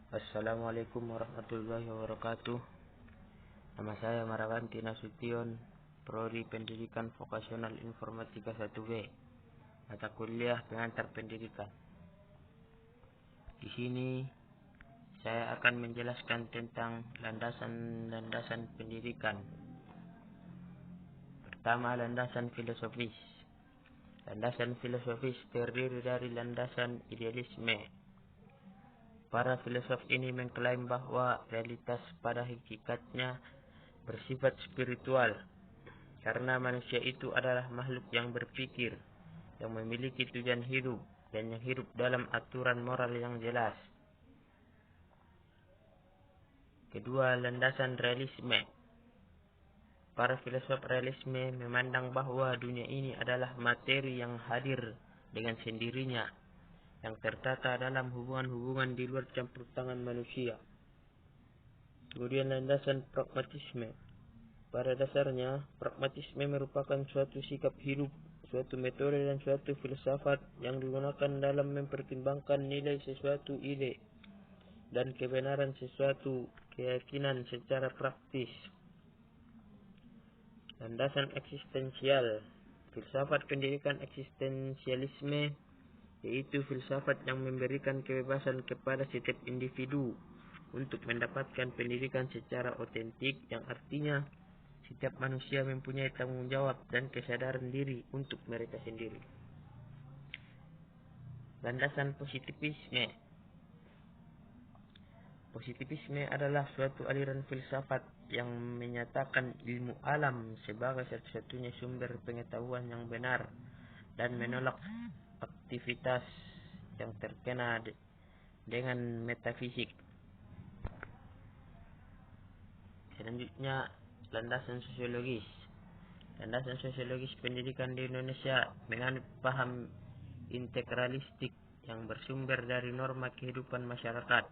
Assalamualaikum warahmatullahi wabarakatuh. Nama saya Marawanti Nasution, Prodi Pendidikan Vokasional Informatika 1B, mata kuliah pengantar pendidikan. Di sini saya akan menjelaskan tentang landasan-landasan pendidikan. Pertama, landasan filosofis. Landasan filosofis terdiri dari landasan idealisme. Para filosof ini mengklaim bahwa realitas pada hakikatnya bersifat spiritual, karena manusia itu adalah makhluk yang berpikir, yang memiliki tujuan hidup, dan yang hidup dalam aturan moral yang jelas. Kedua, landasan realisme. Para filosof realisme memandang bahwa dunia ini adalah materi yang hadir dengan sendirinya, yang tertata dalam hubungan-hubungan di luar campur tangan manusia. Kemudian landasan pragmatisme. Pada dasarnya, pragmatisme merupakan suatu sikap hidup, suatu metode dan suatu filsafat yang digunakan dalam mempertimbangkan nilai sesuatu ide dan kebenaran sesuatu keyakinan secara praktis. Landasan eksistensial. Filsafat pendidikan eksistensialisme yaitu filsafat yang memberikan kebebasan kepada setiap individu untuk mendapatkan pendidikan secara otentik, yang artinya setiap manusia mempunyai tanggung jawab dan kesadaran diri untuk mereka sendiri. Landasan positivisme. Positivisme adalah suatu aliran filsafat yang menyatakan ilmu alam sebagai satu-satunya sumber pengetahuan yang benar dan menolak aktivitas yang terkena dengan metafisik. Selanjutnya, landasan sosiologis. Landasan sosiologis pendidikan di Indonesia menganut paham integralistik yang bersumber dari norma kehidupan masyarakat.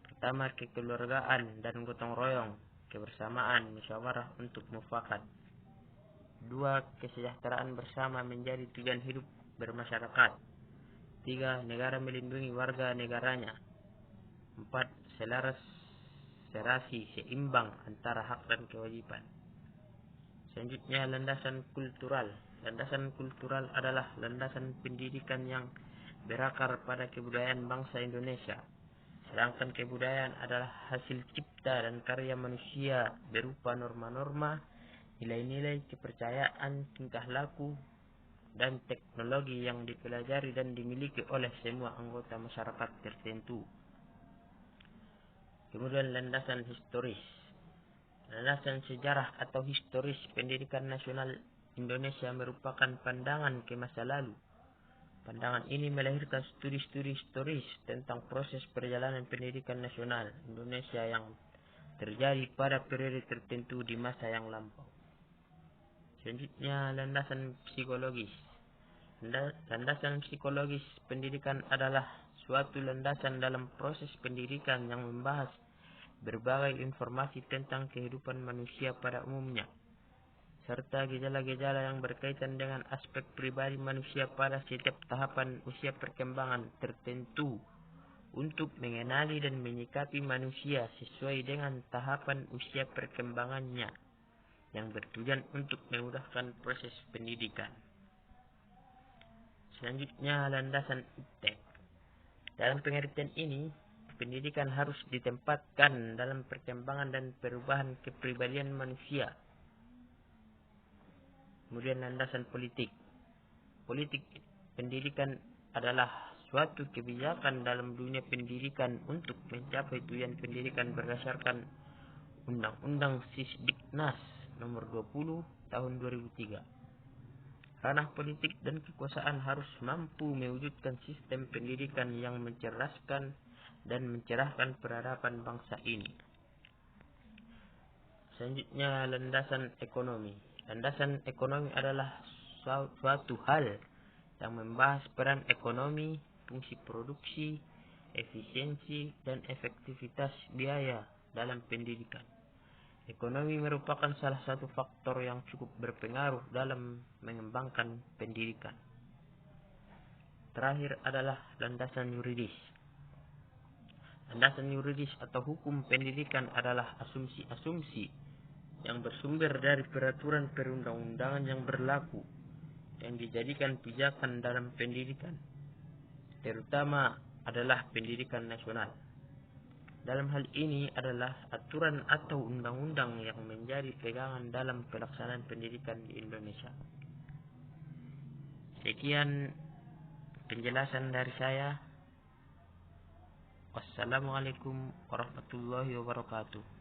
Pertama, kekeluargaan dan gotong royong, kebersamaan, musyawarah untuk mufakat. Dua, kesejahteraan bersama menjadi tujuan hidup bermasyarakat. Tiga, negara melindungi warga negaranya. Empat, serasi seimbang antara hak dan kewajiban. Selanjutnya, landasan kultural. Landasan kultural adalah landasan pendidikan yang berakar pada kebudayaan bangsa Indonesia. Sedangkan kebudayaan adalah hasil cipta dan karya manusia berupa norma-norma, nilai-nilai, kepercayaan, tingkah laku, dan teknologi yang dipelajari dan dimiliki oleh semua anggota masyarakat tertentu. Kemudian landasan historis. Landasan sejarah atau historis pendidikan nasional Indonesia merupakan pandangan ke masa lalu. Pandangan ini melahirkan studi-studi historis tentang proses perjalanan pendidikan nasional Indonesia yang terjadi pada periode tertentu di masa yang lampau. Selanjutnya, landasan psikologis. Landasan psikologis pendidikan adalah suatu landasan dalam proses pendidikan yang membahas berbagai informasi tentang kehidupan manusia pada umumnya, serta gejala-gejala yang berkaitan dengan aspek pribadi manusia pada setiap tahapan usia perkembangan tertentu, untuk mengenali dan menyikapi manusia sesuai dengan tahapan usia perkembangannya, yang bertujuan untuk memudahkan proses pendidikan. Selanjutnya, landasan iptek. Dalam pengertian ini, pendidikan harus ditempatkan dalam perkembangan dan perubahan kepribadian manusia. Kemudian landasan politik. Politik pendidikan adalah suatu kebijakan dalam dunia pendidikan untuk mencapai tujuan pendidikan berdasarkan Undang-Undang Sisdiknas nomor 20 tahun 2003. Ranah politik dan kekuasaan harus mampu mewujudkan sistem pendidikan yang mencerdaskan dan mencerahkan peradaban bangsa ini. Selanjutnya, landasan ekonomi. Landasan ekonomi adalah suatu hal yang membahas peran ekonomi, fungsi produksi, efisiensi, dan efektivitas biaya dalam pendidikan. Ekonomi merupakan salah satu faktor yang cukup berpengaruh dalam mengembangkan pendidikan. Terakhir adalah landasan yuridis. Landasan yuridis atau hukum pendidikan adalah asumsi-asumsi yang bersumber dari peraturan perundang-undangan yang berlaku, yang dijadikan pijakan dalam pendidikan, terutama adalah pendidikan nasional. Dalam hal ini adalah aturan atau undang-undang yang menjadi pegangan dalam pelaksanaan pendidikan di Indonesia. Sekian penjelasan dari saya. Wassalamualaikum warahmatullahi wabarakatuh.